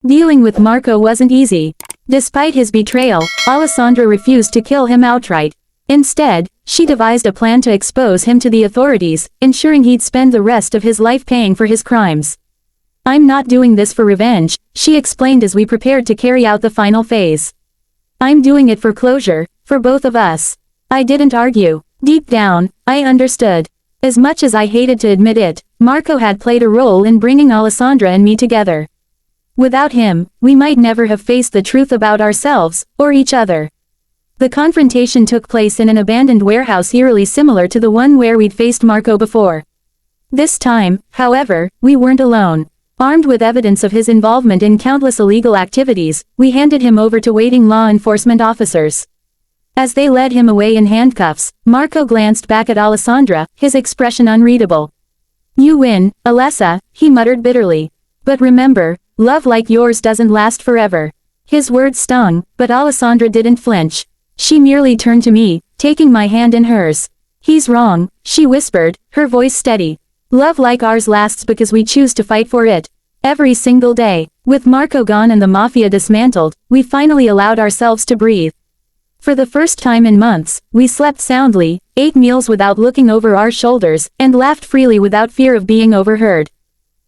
Dealing with Marco wasn't easy. Despite his betrayal, Alessandra refused to kill him outright. Instead, she devised a plan to expose him to the authorities, ensuring he'd spend the rest of his life paying for his crimes. "I'm not doing this for revenge," she explained as we prepared to carry out the final phase. "I'm doing it for closure, for both of us." I didn't argue. Deep down, I understood. As much as I hated to admit it, Marco had played a role in bringing Alessandra and me together. Without him, we might never have faced the truth about ourselves, or each other. The confrontation took place in an abandoned warehouse eerily similar to the one where we'd faced Marco before. This time, however, we weren't alone. Armed with evidence of his involvement in countless illegal activities, we handed him over to waiting law enforcement officers. As they led him away in handcuffs, Marco glanced back at Alessandra, his expression unreadable. "You win, Alessa," he muttered bitterly. "But remember, love like yours doesn't last forever." His words stung, but Alessandra didn't flinch. She merely turned to me, taking my hand in hers. "He's wrong," she whispered, her voice steady. "Love like ours lasts because we choose to fight for it. Every single day." With Marco gone and the Mafia dismantled, we finally allowed ourselves to breathe. For the first time in months, we slept soundly, ate meals without looking over our shoulders, and laughed freely without fear of being overheard.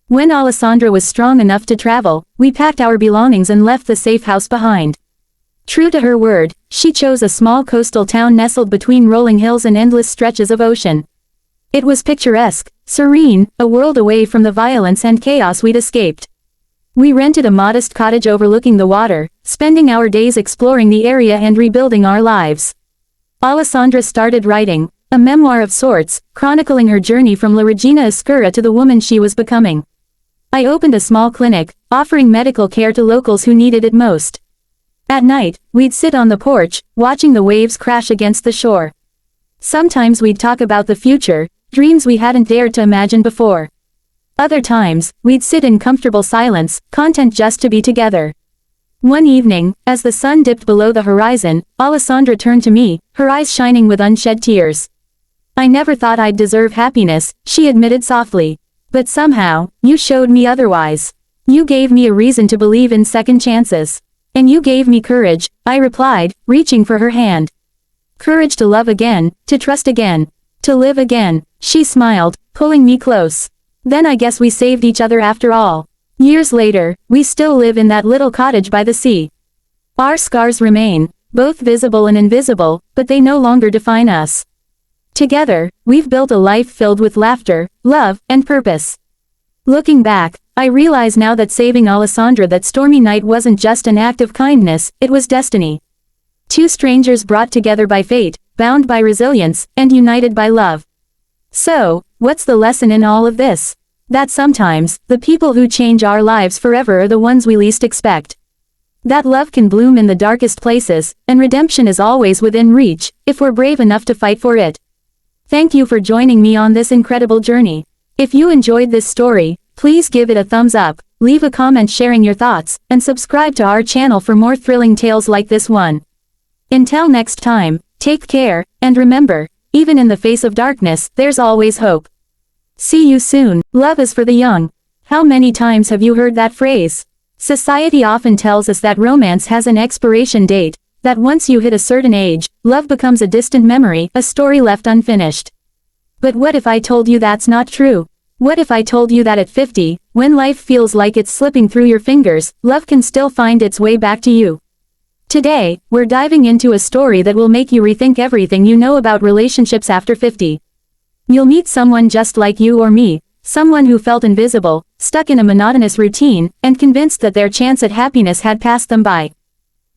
When Alessandra was strong enough to travel, we packed our belongings and left the safe house behind. True to her word, she chose a small coastal town nestled between rolling hills and endless stretches of ocean. It was picturesque, serene, a world away from the violence and chaos we'd escaped. We rented a modest cottage overlooking the water, spending our days exploring the area and rebuilding our lives. Alessandra started writing, a memoir of sorts, chronicling her journey from La Regina Escura to the woman she was becoming. I opened a small clinic, offering medical care to locals who needed it most. At night, we'd sit on the porch, watching the waves crash against the shore. Sometimes we'd talk about the future, dreams we hadn't dared to imagine before. Other times, we'd sit in comfortable silence, content just to be together. One evening, as the sun dipped below the horizon, Alessandra turned to me, her eyes shining with unshed tears. "I never thought I'd deserve happiness," she admitted softly. "But somehow, you showed me otherwise. You gave me a reason to believe in second chances. And you gave me courage," I replied, reaching for her hand. "Courage to love again, to trust again, to live again," she smiled, pulling me close. "Then I guess we saved each other after all." Years later, we still live in that little cottage by the sea. Our scars remain, both visible and invisible, but they no longer define us. Together, we've built a life filled with laughter, love, and purpose. Looking back, I realize now that saving Alessandra that stormy night wasn't just an act of kindness, it was destiny. Two strangers brought together by fate, bound by resilience, and united by love. So, what's the lesson in all of this? That sometimes, the people who change our lives forever are the ones we least expect. That love can bloom in the darkest places, and redemption is always within reach, if we're brave enough to fight for it. Thank you for joining me on this incredible journey. If you enjoyed this story, please give it a thumbs up, leave a comment sharing your thoughts, and subscribe to our channel for more thrilling tales like this one. Until next time, take care, and remember, even in the face of darkness, there's always hope. See you soon. Love is for the young. How many times have you heard that phrase? Society often tells us that romance has an expiration date, that once you hit a certain age, love becomes a distant memory, a story left unfinished. But what if I told you that's not true? What if I told you that at 50, when life feels like it's slipping through your fingers, love can still find its way back to you? Today, we're diving into a story that will make you rethink everything you know about relationships after 50. You'll meet someone just like you or me, someone who felt invisible, stuck in a monotonous routine, and convinced that their chance at happiness had passed them by.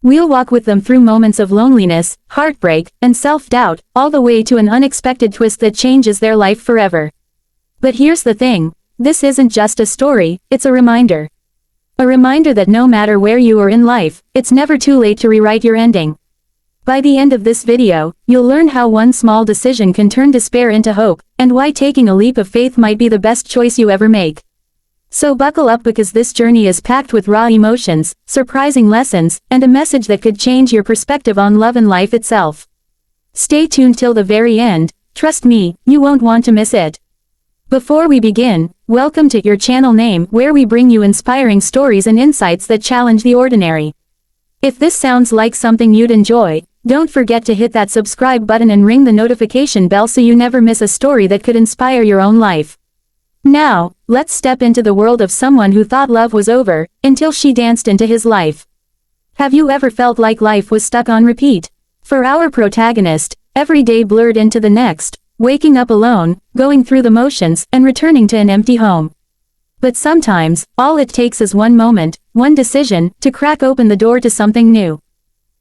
We'll walk with them through moments of loneliness, heartbreak, and self-doubt, all the way to an unexpected twist that changes their life forever. But here's the thing, this isn't just a story, it's a reminder. A reminder that no matter where you are in life, it's never too late to rewrite your ending. By the end of this video, you'll learn how one small decision can turn despair into hope, and why taking a leap of faith might be the best choice you ever make. So buckle up because this journey is packed with raw emotions, surprising lessons, and a message that could change your perspective on love and life itself. Stay tuned till the very end, trust me, you won't want to miss it. Before we begin, welcome to your channel name where we bring you inspiring stories and insights that challenge the ordinary. If this sounds like something you'd enjoy, don't forget to hit that subscribe button and ring the notification bell so you never miss a story that could inspire your own life. Now, let's step into the world of someone who thought love was over, until she danced into his life. Have you ever felt like life was stuck on repeat? For our protagonist, every day blurred into the next, waking up alone, going through the motions, and returning to an empty home. But sometimes, all it takes is one moment, one decision, to crack open the door to something new.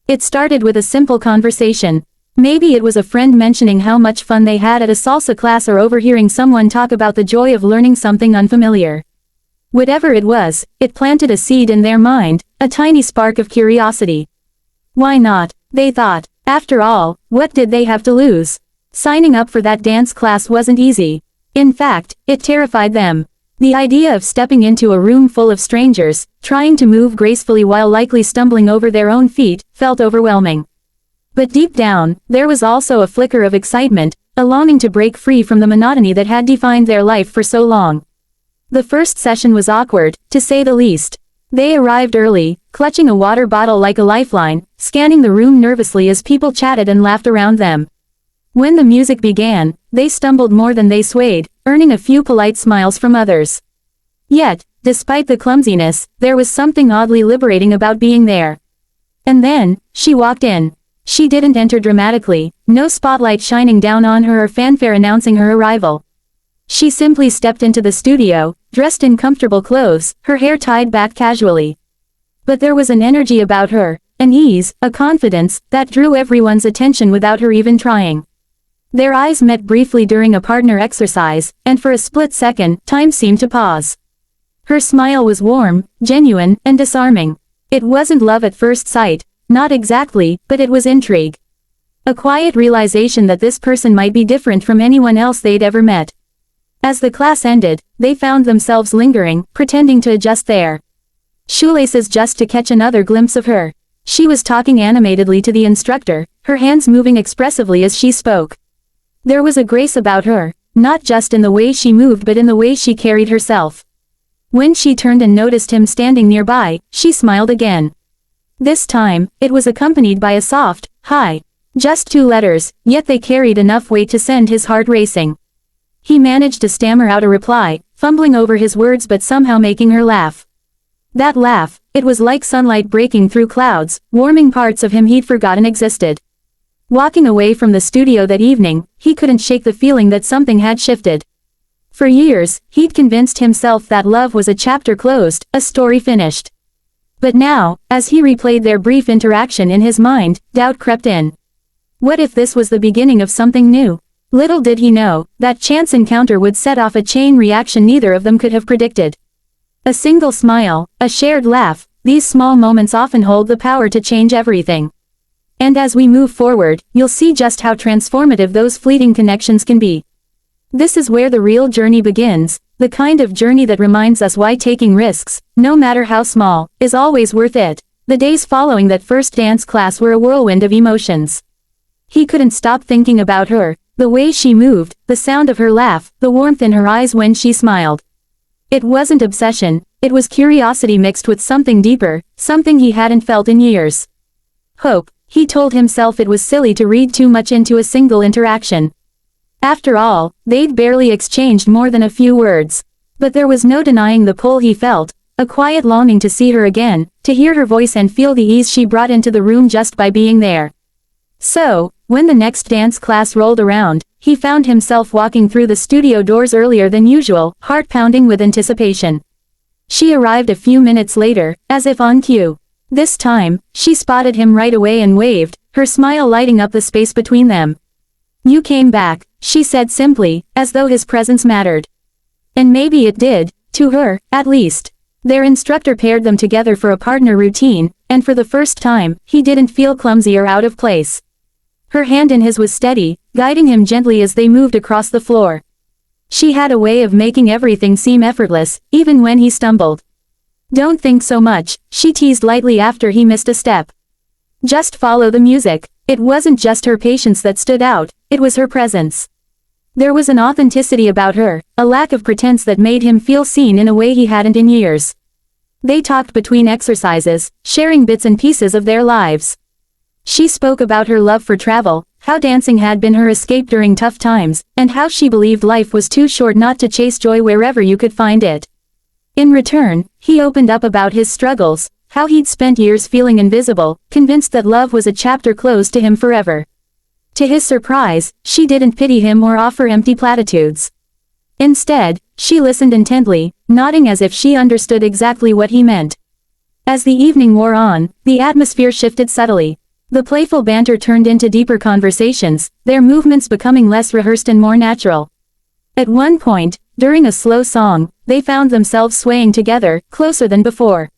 It started with a simple conversation. Maybe it was a friend mentioning how much fun they had at a salsa class or overhearing someone talk about the joy of learning something unfamiliar. Whatever it was, it planted a seed in their mind, a tiny spark of curiosity. Why not? They thought. After all, what did they have to lose? Signing up for that dance class wasn't easy. In fact, it terrified them. The idea of stepping into a room full of strangers, trying to move gracefully while likely stumbling over their own feet, felt overwhelming. But deep down, there was also a flicker of excitement, a longing to break free from the monotony that had defined their life for so long. The first session was awkward, to say the least. They arrived early, clutching a water bottle like a lifeline, scanning the room nervously as people chatted and laughed around them. When the music began, they stumbled more than they swayed, earning a few polite smiles from others. Yet, despite the clumsiness, there was something oddly liberating about being there. And then, she walked in. She didn't enter dramatically, no spotlight shining down on her or fanfare announcing her arrival. She simply stepped into the studio, dressed in comfortable clothes, her hair tied back casually. But there was an energy about her, an ease, a confidence, that drew everyone's attention without her even trying. Their eyes met briefly during a partner exercise, and for a split second, time seemed to pause. Her smile was warm, genuine, and disarming. It wasn't love at first sight, not exactly, but it was intrigue. A quiet realization that this person might be different from anyone else they'd ever met. As the class ended, they found themselves lingering, pretending to adjust their shoelaces just to catch another glimpse of her. She was talking animatedly to the instructor, her hands moving expressively as she spoke. There was a grace about her, not just in the way she moved but in the way she carried herself. When she turned and noticed him standing nearby, she smiled again. This time, it was accompanied by a soft, "Hi." Just 2 letters, yet they carried enough weight to send his heart racing. He managed to stammer out a reply, fumbling over his words but somehow making her laugh. That laugh, it was like sunlight breaking through clouds, warming parts of him he'd forgotten existed. Walking away from the studio that evening, he couldn't shake the feeling that something had shifted. For years, he'd convinced himself that love was a chapter closed, a story finished. But now, as he replayed their brief interaction in his mind, doubt crept in. What if this was the beginning of something new? Little did he know, that chance encounter would set off a chain reaction neither of them could have predicted. A single smile, a shared laugh, these small moments often hold the power to change everything. And as we move forward, you'll see just how transformative those fleeting connections can be. This is where the real journey begins, the kind of journey that reminds us why taking risks, no matter how small, is always worth it. The days following that first dance class were a whirlwind of emotions. He couldn't stop thinking about her, the way she moved, the sound of her laugh, the warmth in her eyes when she smiled. It wasn't obsession, it was curiosity mixed with something deeper, something he hadn't felt in years. Hope. He told himself it was silly to read too much into a single interaction. After all, they'd barely exchanged more than a few words. But there was no denying the pull he felt, a quiet longing to see her again, to hear her voice and feel the ease she brought into the room just by being there. So, when the next dance class rolled around, he found himself walking through the studio doors earlier than usual, heart pounding with anticipation. She arrived a few minutes later, as if on cue. This time, she spotted him right away and waved, her smile lighting up the space between them. "You came back," she said simply, as though his presence mattered. And maybe it did, to her, at least. Their instructor paired them together for a partner routine, and for the first time, he didn't feel clumsy or out of place. Her hand in his was steady, guiding him gently as they moved across the floor. She had a way of making everything seem effortless, even when he stumbled. "Don't think so much," she teased lightly after he missed a step. "Just follow the music." It wasn't just her patience that stood out, it was her presence. There was an authenticity about her, a lack of pretense that made him feel seen in a way he hadn't in years. They talked between exercises, sharing bits and pieces of their lives. She spoke about her love for travel, how dancing had been her escape during tough times, and how she believed life was too short not to chase joy wherever you could find it. In return, he opened up about his struggles, how he'd spent years feeling invisible, convinced that love was a chapter closed to him forever. To his surprise, she didn't pity him or offer empty platitudes. Instead, she listened intently, nodding as if she understood exactly what he meant. As the evening wore on, the atmosphere shifted subtly. The playful banter turned into deeper conversations, their movements becoming less rehearsed and more natural. At one point, during a slow song, they found themselves swaying together, closer than before.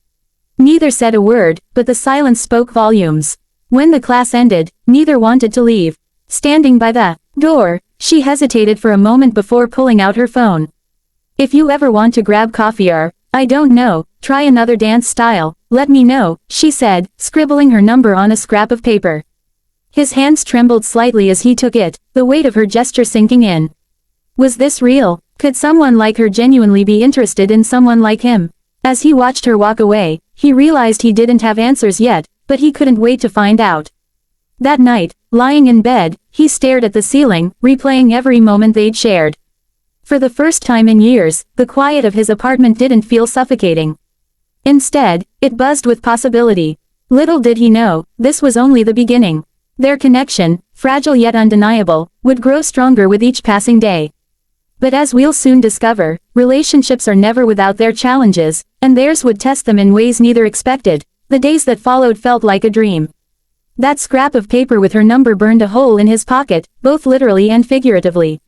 Neither said a word, but the silence spoke volumes. When the class ended, neither wanted to leave. Standing by the door, she hesitated for a moment before pulling out her phone. "If you ever want to grab coffee or, I don't know, try another dance style, let me know," she said, scribbling her number on a scrap of paper. His hands trembled slightly as he took it, the weight of her gesture sinking in. Was this real? Could someone like her genuinely be interested in someone like him? As he watched her walk away, he realized he didn't have answers yet, but he couldn't wait to find out. That night, lying in bed, he stared at the ceiling, replaying every moment they'd shared. For the first time in years, the quiet of his apartment didn't feel suffocating. Instead, it buzzed with possibility. Little did he know, this was only the beginning. Their connection, fragile yet undeniable, would grow stronger with each passing day. But as we'll soon discover, relationships are never without their challenges, and theirs would test them in ways neither expected. The days that followed felt like a dream. That scrap of paper with her number burned a hole in his pocket, both literally and figuratively.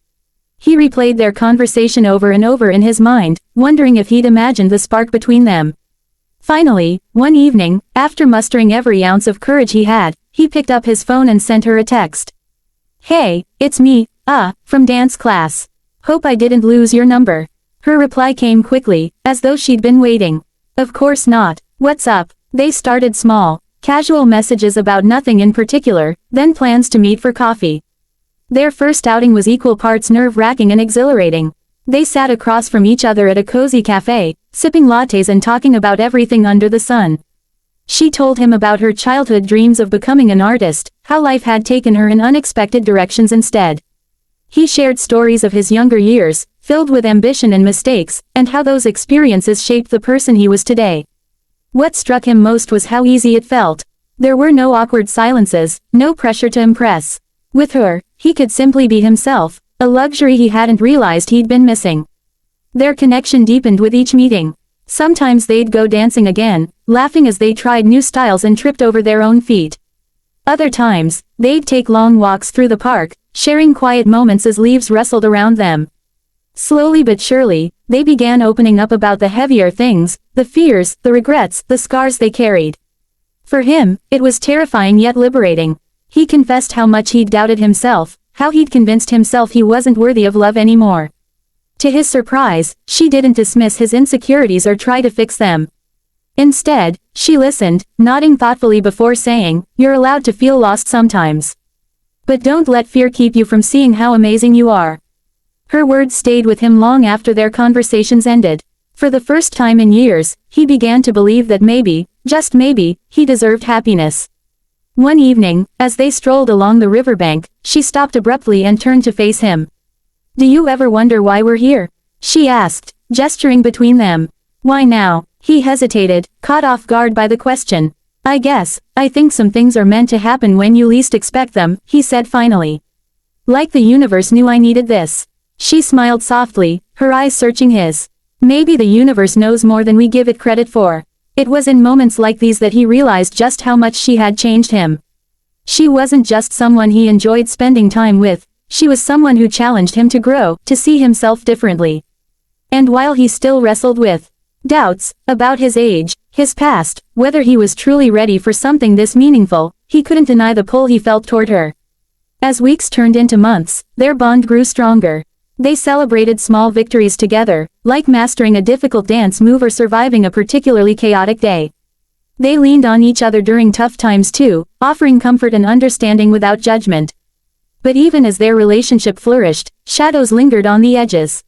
He replayed their conversation over and over in his mind, wondering if he'd imagined the spark between them. Finally, one evening, after mustering every ounce of courage he had, he picked up his phone and sent her a text. "Hey, it's me, from dance class. Hope I didn't lose your number." Her reply came quickly, as though she'd been waiting. "Of course not. What's up?" They started small, casual messages about nothing in particular, then plans to meet for coffee. Their first outing was equal parts nerve-wracking and exhilarating. They sat across from each other at a cozy cafe, sipping lattes and talking about everything under the sun. She told him about her childhood dreams of becoming an artist, how life had taken her in unexpected directions instead. He shared stories of his younger years, filled with ambition and mistakes, and how those experiences shaped the person he was today. What struck him most was how easy it felt. There were no awkward silences, no pressure to impress. With her, he could simply be himself, a luxury he hadn't realized he'd been missing. Their connection deepened with each meeting. Sometimes they'd go dancing again, laughing as they tried new styles and tripped over their own feet. Other times, they'd take long walks through the park, sharing quiet moments as leaves rustled around them. Slowly but surely, they began opening up about the heavier things, the fears, the regrets, the scars they carried. For him, it was terrifying yet liberating. He confessed how much he'd doubted himself, how he'd convinced himself he wasn't worthy of love anymore. To his surprise, she didn't dismiss his insecurities or try to fix them. Instead, she listened, nodding thoughtfully before saying, "You're allowed to feel lost sometimes. But don't let fear keep you from seeing how amazing you are." Her words stayed with him long after their conversations ended. For the first time in years, he began to believe that maybe, just maybe, he deserved happiness. One evening, as they strolled along the riverbank, she stopped abruptly and turned to face him. "Do you ever wonder why we're here?" she asked, gesturing between them. "Why now?" He hesitated, caught off guard by the question. I think some things are meant to happen when you least expect them," he said finally. "Like the universe knew I needed this." She smiled softly, her eyes searching his. Maybe the universe knows more than we give it credit for. It was in moments like these that he realized just how much she had changed him. She wasn't just someone he enjoyed spending time with, she was someone who challenged him to grow, to see himself differently. And while he still wrestled with doubts about his age, his past, whether he was truly ready for something this meaningful, he couldn't deny the pull he felt toward her. As weeks turned into months, their bond grew stronger. They celebrated small victories together, like mastering a difficult dance move or surviving a particularly chaotic day. They leaned on each other during tough times too, offering comfort and understanding without judgment. But even as their relationship flourished, shadows lingered on the edges.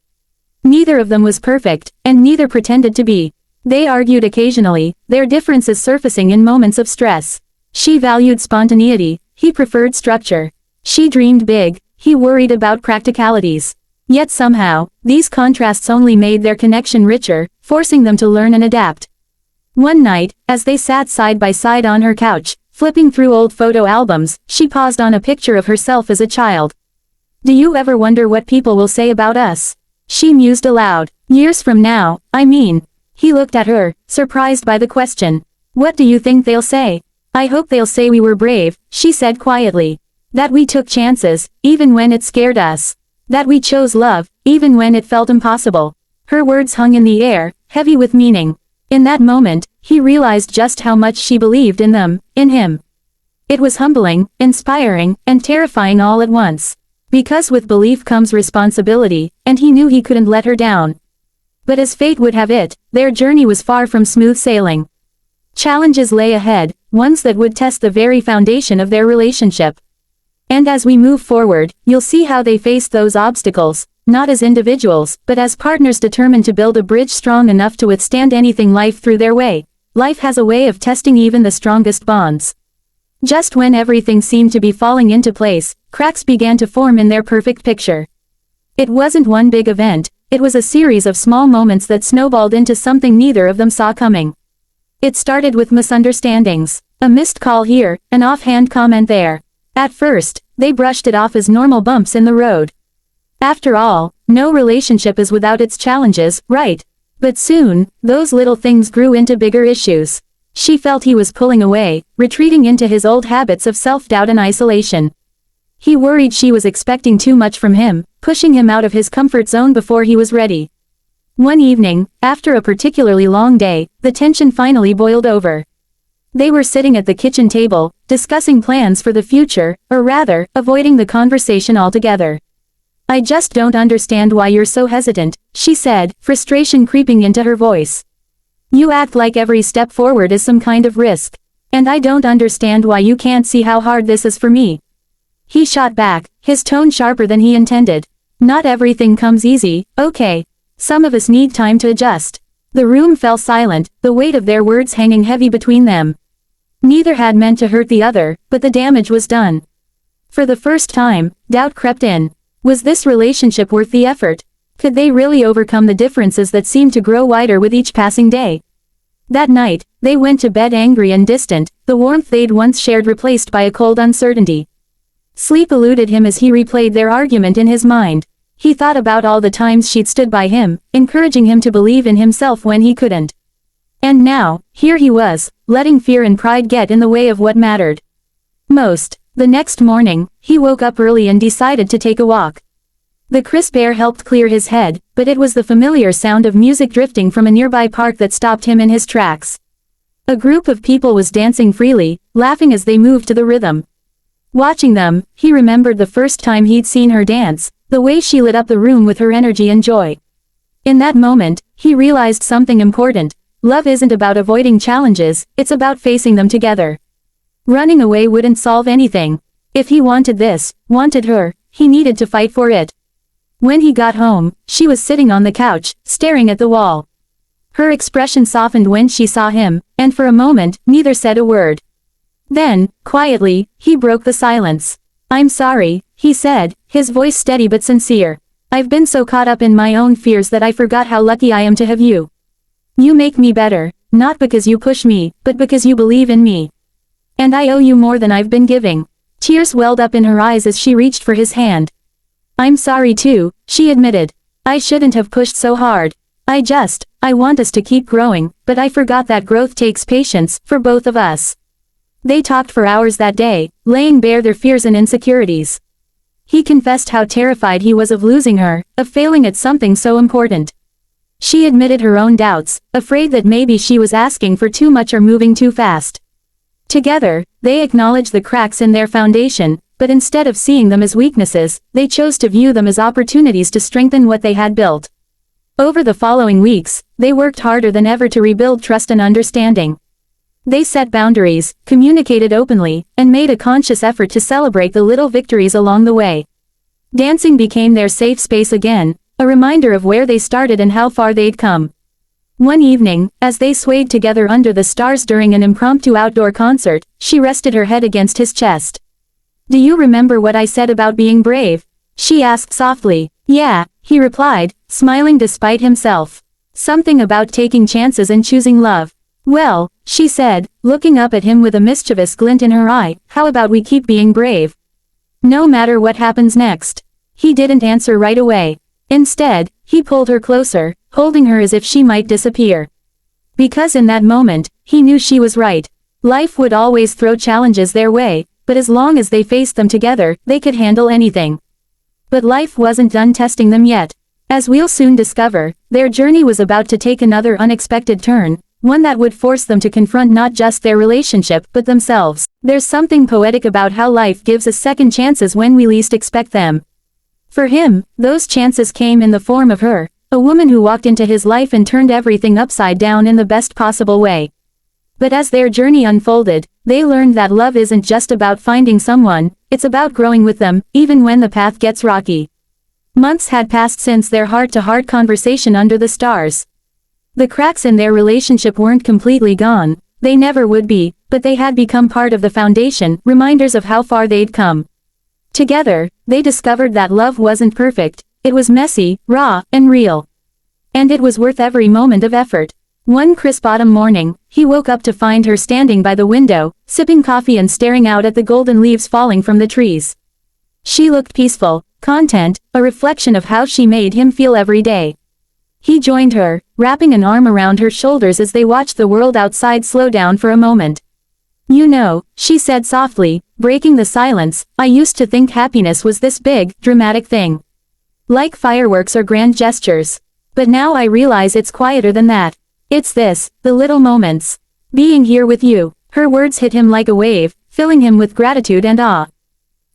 Neither of them was perfect, and neither pretended to be. They argued occasionally, their differences surfacing in moments of stress. She valued spontaneity, he preferred structure. She dreamed big, he worried about practicalities. Yet somehow, these contrasts only made their connection richer, forcing them to learn and adapt. One night, as they sat side by side on her couch, flipping through old photo albums, she paused on a picture of herself as a child. "Do you ever wonder what people will say about us?" she mused aloud. "Years from now, I mean." He looked at her, surprised by the question. "What do you think they'll say?" "I hope they'll say we were brave," she said quietly. "That we took chances, even when it scared us. That we chose love, even when it felt impossible." Her words hung in the air, heavy with meaning. In that moment, he realized just how much she believed in them, in him. It was humbling, inspiring, and terrifying all at once. Because with belief comes responsibility, and he knew he couldn't let her down. But as fate would have it, their journey was far from smooth sailing. Challenges lay ahead, ones that would test the very foundation of their relationship. And as we move forward, you'll see how they faced those obstacles, not as individuals, but as partners determined to build a bridge strong enough to withstand anything life threw their way. Life has a way of testing even the strongest bonds. Just when everything seemed to be falling into place, cracks began to form in their perfect picture. It wasn't one big event, it was a series of small moments that snowballed into something neither of them saw coming. It started with misunderstandings. A missed call here, an offhand comment there. At first, they brushed it off as normal bumps in the road. After all, no relationship is without its challenges, right? But soon, those little things grew into bigger issues. She felt he was pulling away, retreating into his old habits of self-doubt and isolation. He worried she was expecting too much from him, pushing him out of his comfort zone before he was ready. One evening, after a particularly long day, the tension finally boiled over. They were sitting at the kitchen table, discussing plans for the future, or rather, avoiding the conversation altogether. "I just don't understand why you're so hesitant," she said, frustration creeping into her voice. "You act like every step forward is some kind of risk. And I don't understand why you can't see how hard this is for me." He shot back, his tone sharper than he intended. "Not everything comes easy, okay? Some of us need time to adjust." The room fell silent, the weight of their words hanging heavy between them. Neither had meant to hurt the other, but the damage was done. For the first time, doubt crept in. Was this relationship worth the effort? Could they really overcome the differences that seemed to grow wider with each passing day? That night, they went to bed angry and distant, the warmth they'd once shared replaced by a cold uncertainty. Sleep eluded him as he replayed their argument in his mind. He thought about all the times she'd stood by him, encouraging him to believe in himself when he couldn't. And now, here he was, letting fear and pride get in the way of what mattered most. The next morning, he woke up early and decided to take a walk. The crisp air helped clear his head, but it was the familiar sound of music drifting from a nearby park that stopped him in his tracks. A group of people was dancing freely, laughing as they moved to the rhythm. Watching them, he remembered the first time he'd seen her dance, the way she lit up the room with her energy and joy. In that moment, he realized something important. Love isn't about avoiding challenges, it's about facing them together. Running away wouldn't solve anything. If he wanted this, wanted her, he needed to fight for it. When he got home, she was sitting on the couch, staring at the wall. Her expression softened when she saw him, and for a moment, neither said a word. Then, quietly, he broke the silence. "I'm sorry," he said, his voice steady but sincere. "I've been so caught up in my own fears that I forgot how lucky I am to have you. You make me better, not because you push me, but because you believe in me. And I owe you more than I've been giving." Tears welled up in her eyes as she reached for his hand. "I'm sorry too," she admitted. "I shouldn't have pushed so hard. I want us to keep growing, but I forgot that growth takes patience, for both of us." They talked for hours that day, laying bare their fears and insecurities. He confessed how terrified he was of losing her, of failing at something so important. She admitted her own doubts, afraid that maybe she was asking for too much or moving too fast. Together, they acknowledged the cracks in their foundation, but instead of seeing them as weaknesses, they chose to view them as opportunities to strengthen what they had built. Over the following weeks, they worked harder than ever to rebuild trust and understanding. They set boundaries, communicated openly, and made a conscious effort to celebrate the little victories along the way. Dancing became their safe space again, a reminder of where they started and how far they'd come. One evening, as they swayed together under the stars during an impromptu outdoor concert, she rested her head against his chest. "Do you remember what I said about being brave?" she asked softly. "Yeah," he replied, smiling despite himself. "Something about taking chances and choosing love." "Well," she said, looking up at him with a mischievous glint in her eye, "how about we keep being brave? No matter what happens next." He didn't answer right away. Instead, he pulled her closer, holding her as if she might disappear. Because in that moment, he knew she was right. Life would always throw challenges their way, but as long as they faced them together, they could handle anything. But life wasn't done testing them yet. As we'll soon discover, their journey was about to take another unexpected turn, one that would force them to confront not just their relationship but themselves. There's something poetic about how life gives us second chances when we least expect them. For him, those chances came in the form of her, a woman who walked into his life and turned everything upside down in the best possible way. But as their journey unfolded, they learned that love isn't just about finding someone, it's about growing with them, even when the path gets rocky. Months had passed since their heart-to-heart conversation under the stars. The cracks in their relationship weren't completely gone, they never would be, but they had become part of the foundation, reminders of how far they'd come. Together, they discovered that love wasn't perfect, it was messy, raw, and real. And it was worth every moment of effort. One crisp autumn morning, he woke up to find her standing by the window, sipping coffee and staring out at the golden leaves falling from the trees. She looked peaceful, content, a reflection of how she made him feel every day. He joined her, wrapping an arm around her shoulders as they watched the world outside slow down for a moment. "You know," she said softly, breaking the silence, "I used to think happiness was this big, dramatic thing. Like fireworks or grand gestures. But now I realize it's quieter than that. It's this, the little moments. Being here with you." Her words hit him like a wave, filling him with gratitude and awe.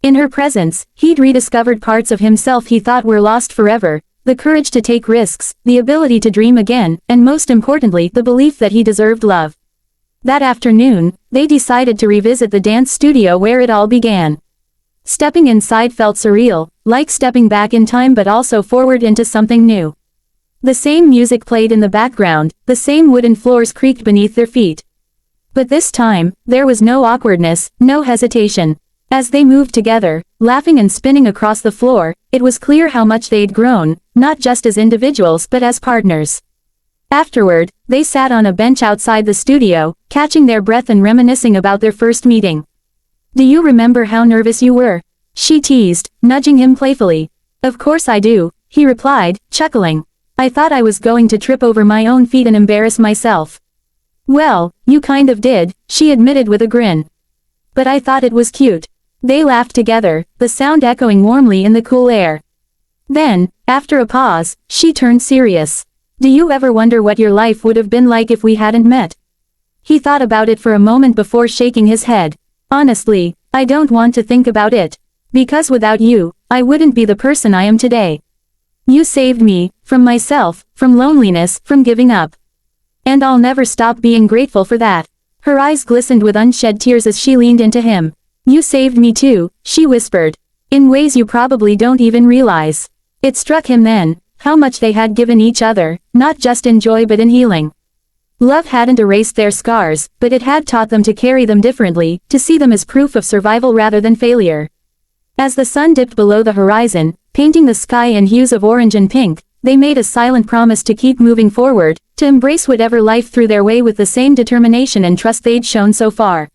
In her presence, he'd rediscovered parts of himself he thought were lost forever, the courage to take risks, the ability to dream again, and most importantly, the belief that he deserved love. That afternoon, they decided to revisit the dance studio where it all began. Stepping inside felt surreal, like stepping back in time but also forward into something new. The same music played in the background, the same wooden floors creaked beneath their feet. But this time, there was no awkwardness, no hesitation. As they moved together, laughing and spinning across the floor, it was clear how much they'd grown, not just as individuals but as partners. Afterward, they sat on a bench outside the studio, catching their breath and reminiscing about their first meeting. "Do you remember how nervous you were?" she teased, nudging him playfully. "Of course I do," he replied, chuckling. "I thought I was going to trip over my own feet and embarrass myself." "Well, you kind of did," she admitted with a grin. "But I thought it was cute." They laughed together, the sound echoing warmly in the cool air. Then, after a pause, she turned serious. "Do you ever wonder what your life would have been like if we hadn't met?" He thought about it for a moment before shaking his head. "Honestly, I don't want to think about it. Because without you, I wouldn't be the person I am today. You saved me, from myself, from loneliness, from giving up. And I'll never stop being grateful for that." Her eyes glistened with unshed tears as she leaned into him. "You saved me too," she whispered. "In ways you probably don't even realize." It struck him then, how much they had given each other, not just in joy but in healing. Love hadn't erased their scars, but it had taught them to carry them differently, to see them as proof of survival rather than failure. As the sun dipped below the horizon, painting the sky in hues of orange and pink, they made a silent promise to keep moving forward, to embrace whatever life threw their way with the same determination and trust they'd shown so far.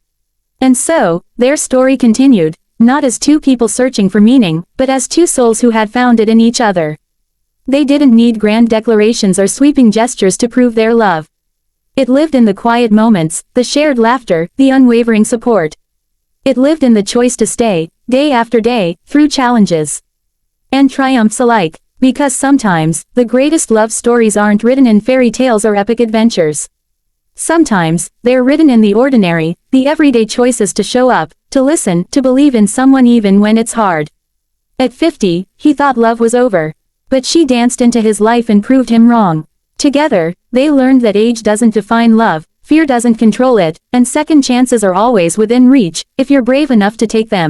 And so, their story continued, not as two people searching for meaning, but as two souls who had found it in each other. They didn't need grand declarations or sweeping gestures to prove their love. It lived in the quiet moments, the shared laughter, the unwavering support. It lived in the choice to stay, day after day, through challenges and triumphs alike, because sometimes, the greatest love stories aren't written in fairy tales or epic adventures. Sometimes, they're written in the ordinary, the everyday choices to show up, to listen, to believe in someone even when it's hard. At 50, he thought love was over. But she danced into his life and proved him wrong. Together, they learned that age doesn't define love, fear doesn't control it, and second chances are always within reach, if you're brave enough to take them.